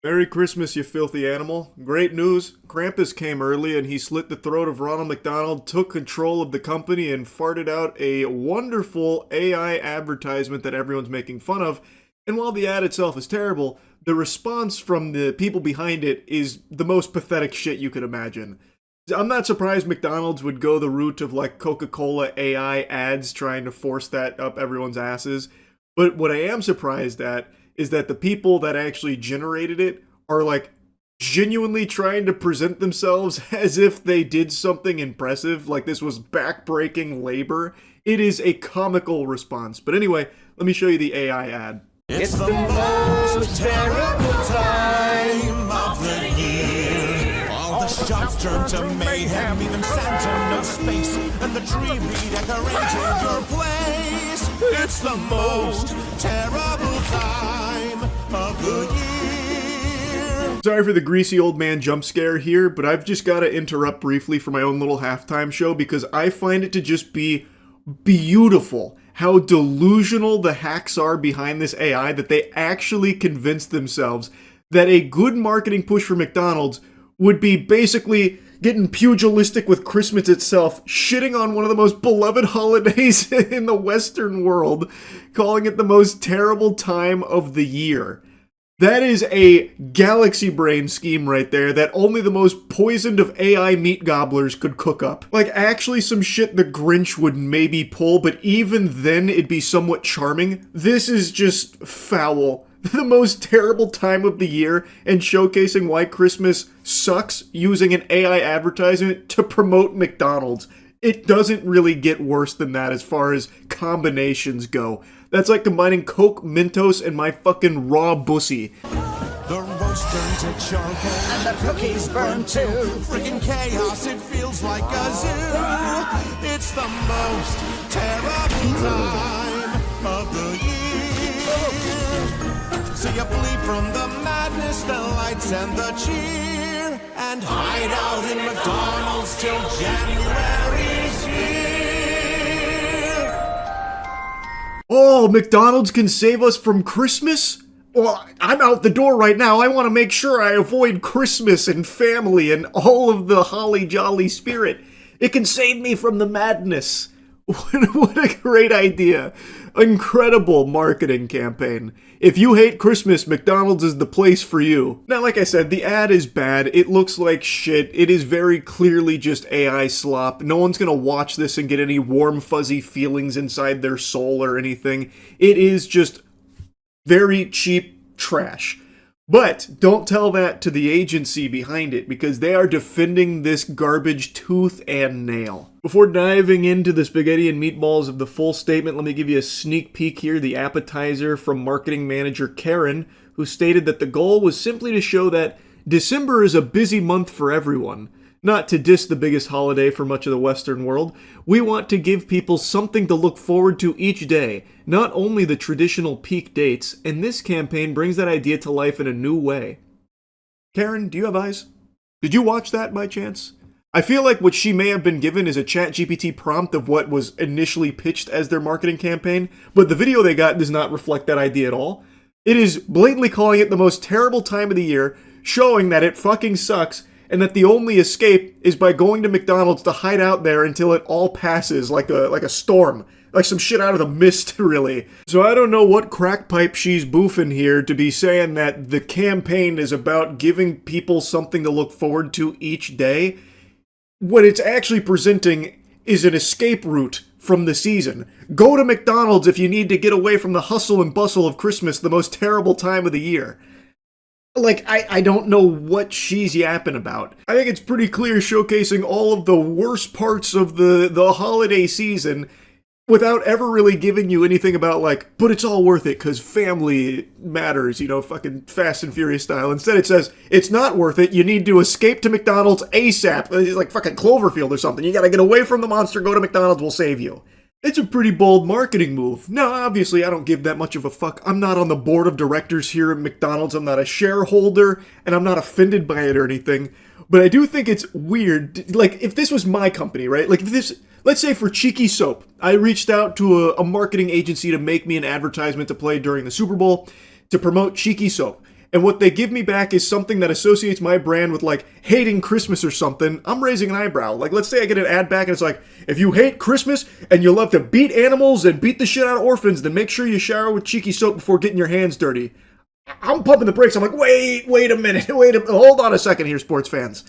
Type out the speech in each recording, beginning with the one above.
Merry Christmas, you filthy animal. Great news. Krampus came early and he slit the throat of Ronald McDonald, took control of the company, and farted out a wonderful AI advertisement that everyone's making fun of. And while the ad itself is terrible, the response from the people behind it is the most pathetic shit you could imagine. I'm not surprised McDonald's would go the route of like Coca-Cola AI ads trying to force that up everyone's asses. But what I am surprised at is that the people that actually generated it are like genuinely trying to present themselves as if they did something impressive, like this was backbreaking labor. It is a comical response. But anyway, let me show you the AI ad. It's the most terrible time of the year. All the shops turn to mayhem, even Santa knows space, and the tree redecorated your place. It's the most terrible time of the year. Sorry for the greasy old man jump scare here, but I've just got to interrupt briefly for my own little halftime show because I find it to just be beautiful how delusional the hacks are behind this AI that they actually convinced themselves that a good marketing push for McDonald's would be basically getting pugilistic with Christmas itself, shitting on one of the most beloved holidays in the Western world, calling it the most terrible time of the year. That is a galaxy brain scheme right there that only the most poisoned of AI meat gobblers could cook up. Like, actually some shit the Grinch would maybe pull, but even then it'd be somewhat charming. This is just foul. The most terrible time of the year, and showcasing why Christmas sucks using an AI advertisement to promote McDonald's. It doesn't really get worse than that as far as combinations go. That's like combining Coke, Mentos, and my fucking raw bussy. The roast turned to charcoal, And the cookies burn too. friggin' chaos, it feels like a zoo. It's the most terrible time of the year. So you bleed from the madness, the lights and the cheer, and hide out in McDonald's till January's here. Oh, McDonald's can save us from Christmas? Well, I'm out the door right now. I want to make sure I avoid Christmas and family and all of the holly jolly spirit. It can save me from the madness. What a great idea. Incredible marketing campaign. If you hate Christmas, McDonald's is the place for you. Now, like I said, the ad is bad. It looks like shit. It is very clearly just AI slop. No one's gonna watch this and get any warm, fuzzy feelings inside their soul or anything. It is just very cheap trash. But don't tell that to the agency behind it because they are defending this garbage tooth and nail. Before diving into the spaghetti and meatballs of the full statement, let me give you a sneak peek here, the appetizer from marketing manager Karen, who stated that the goal was simply to show that December is a busy month for everyone. Not to diss the biggest holiday for much of the Western world, we want to give people something to look forward to each day, not only the traditional peak dates, and this campaign brings that idea to life in a new way. Karen, do you have eyes? Did you watch that by chance? I feel like what she may have been given is a ChatGPT prompt of what was initially pitched as their marketing campaign, but the video they got does not reflect that idea at all. It is blatantly calling it the most terrible time of the year, showing that it fucking sucks, and that the only escape is by going to McDonald's to hide out there until it all passes like a storm. Like some shit out of the mist, really. So I don't know what crack pipe she's boofing here to be saying that the campaign is about giving people something to look forward to each day. What it's actually presenting is an escape route from the season. Go to McDonald's if you need to get away from the hustle and bustle of Christmas, the most terrible time of the year. Like, I don't know what she's yapping about. I think it's pretty clear showcasing all of the worst parts of the holiday season without ever really giving you anything about, like, but it's all worth it because family matters, you know, fucking Fast and Furious style. Instead it says, it's not worth it, you need to escape to McDonald's ASAP. It's like fucking Cloverfield or something. You gotta get away from the monster, go to McDonald's, we'll save you. It's a pretty bold marketing move. Now, obviously, I don't give that much of a fuck. I'm not on the board of directors here at McDonald's. I'm not a shareholder, and I'm not offended by it or anything. But I do think it's weird. Like, if this was my company, right? Like, if this, let's say for Cheeky Soap, I reached out to a marketing agency to make me an advertisement to play during the Super Bowl to promote Cheeky Soap. and what they give me back is something that associates my brand with, like, hating Christmas or something, I'm raising an eyebrow. Like, let's say I get an ad back and it's like, if you hate Christmas and you love to beat animals and beat the shit out of orphans, then make sure you shower with cheeky soap before getting your hands dirty. I'm pumping the brakes. I'm like, wait a minute. Hold on a second here, sports fans.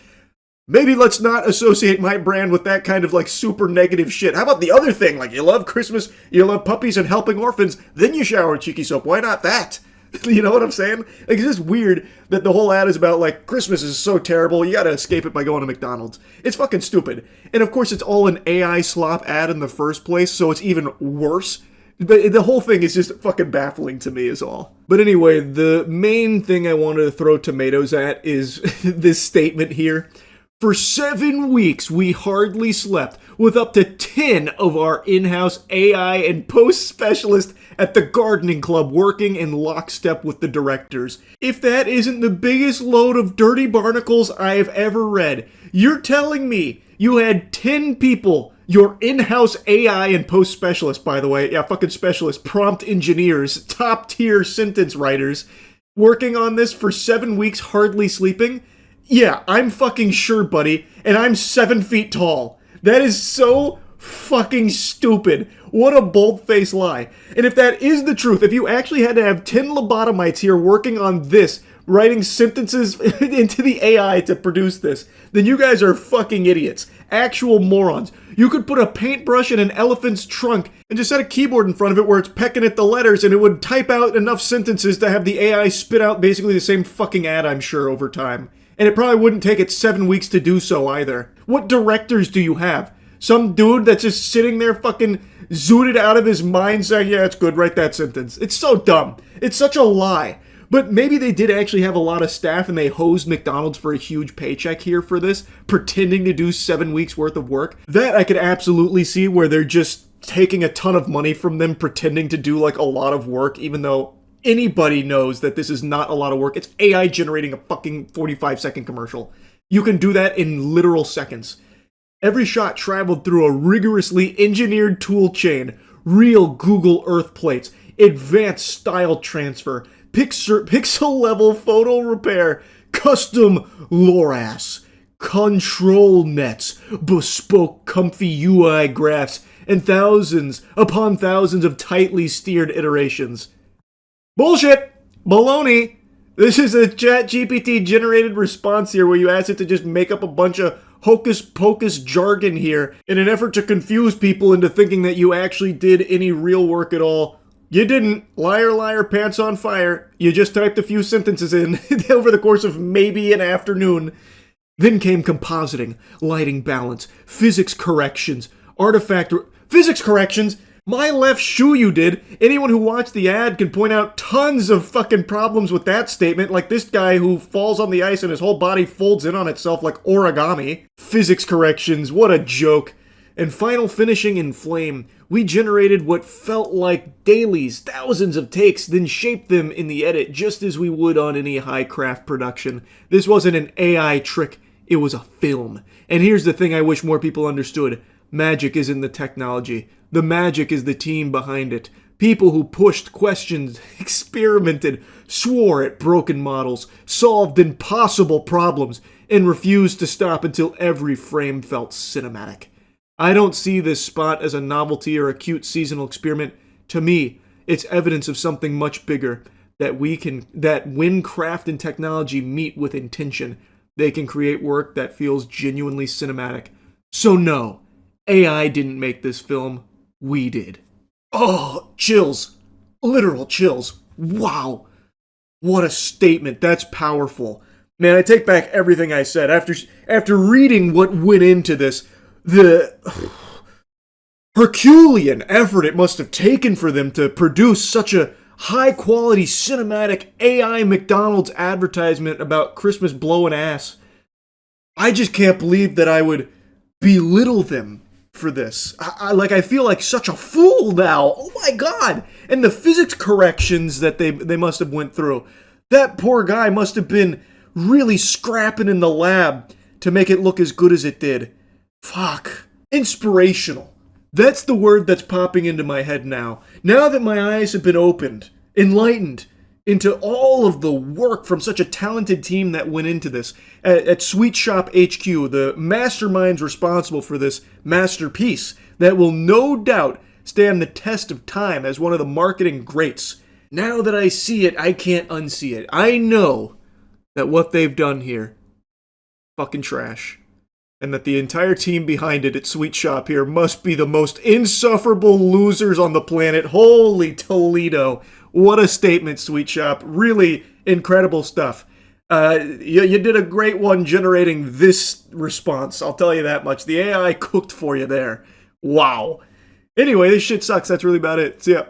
Maybe let's not associate my brand with that kind of, like, super negative shit. How about the other thing? Like, you love Christmas, you love puppies and helping orphans, then you shower with cheeky soap. Why not that? You know what I'm saying? Like, it's just weird that the whole ad is about, like, Christmas is so terrible, you gotta escape it by going to McDonald's. It's fucking stupid. And of course, it's all an AI slop ad in the first place, so it's even worse. But the whole thing is just fucking baffling to me is all. But anyway, the main thing I wanted to throw tomatoes at is this statement here. For 7 weeks, we hardly slept, with up to 10 of our in-house AI and post specialists at the gardening club working in lockstep with the directors. If that isn't the biggest load of dirty barnacles I have ever read, you're telling me you had 10 people, your in-house AI and post specialists, by the way, yeah, fucking specialists, prompt engineers, top-tier sentence writers, working on this for 7 weeks hardly sleeping? Yeah, I'm fucking sure, buddy, and I'm 7 feet tall. That is so fucking stupid. What a bold-faced lie. And if that is the truth, if you actually had to have 10 lobotomites here working on this, writing sentences into the AI to produce this, then you guys are fucking idiots. Actual morons. You could put a paintbrush in an elephant's trunk and just set a keyboard in front of it where it's pecking at the letters and it would type out enough sentences to have the AI spit out basically the same fucking ad, I'm sure, over time. And it probably wouldn't take it 7 weeks to do so either. What directors do you have? Some dude that's just sitting there fucking zooted out of his mind saying, yeah, it's good, write that sentence. It's so dumb. It's such a lie. But maybe they did actually have a lot of staff and they hosed McDonald's for a huge paycheck here for this, pretending to do 7 weeks worth of work. That I could absolutely see where they're just taking a ton of money from them, pretending to do like a lot of work, even though anybody knows that this is not a lot of work. It's AI generating a fucking 45-second commercial. You can do that in literal seconds. Every shot traveled through a rigorously engineered tool chain, real Google Earth plates, advanced style transfer, pixel-level photo repair, custom LoRaS, control nets, bespoke comfy UI graphs, and thousands upon thousands of tightly steered iterations. Bullshit! Baloney! This is a ChatGPT generated response here where you ask it to just make up a bunch of hocus pocus jargon here in an effort to confuse people into thinking that you actually did any real work at all. You didn't. Liar, liar, pants on fire. You just typed a few sentences in over the course of maybe an afternoon. Then came compositing, lighting balance, physics corrections, physics corrections? My left shoe you did. Anyone who watched the ad can point out tons of fucking problems with that statement, like this guy who falls on the ice and his whole body folds in on itself like origami. Physics corrections, what a joke. And final finishing in flame. We generated what felt like dailies, thousands of takes, then shaped them in the edit just as we would on any high-craft production. This wasn't an AI trick, it was a film. And here's the thing I wish more people understood. Magic isn't the technology. The magic is the team behind it. People who pushed, questioned, experimented, swore at broken models, solved impossible problems, and refused to stop until every frame felt cinematic. I don't see this spot as a novelty or a cute seasonal experiment. To me, it's evidence of something much bigger, that when craft and technology meet with intention, they can create work that feels genuinely cinematic. So no, AI didn't make this film, we did. Oh, chills. Literal chills. Wow. What a statement. That's powerful. Man, I take back everything I said. After reading what went into this, the Herculean effort it must have taken for them to produce such a high-quality cinematic AI McDonald's advertisement about Christmas blowing ass. I just can't believe that I would belittle them for this. I feel like such a fool now. Oh my god! And the physics corrections that they must have went through. That poor guy must have been really scrapping in the lab to make it look as good as it did. Fuck. Inspirational. That's the word that's popping into my head now. Now that my eyes have been opened, enlightened, into all of the work from such a talented team that went into this. At Sweet Shop HQ, the masterminds responsible for this masterpiece that will no doubt stand the test of time as one of the marketing greats. Now that I see it, I can't unsee it. I know that what they've done here, fucking trash. And that the entire team behind it at Sweet Shop here must be the most insufferable losers on the planet. Holy Toledo. What a statement, Sweet Shop. Really incredible stuff. You did a great one generating this response. I'll tell you that much. The AI cooked for you there. Wow. Anyway, this shit sucks. That's really about it. See ya.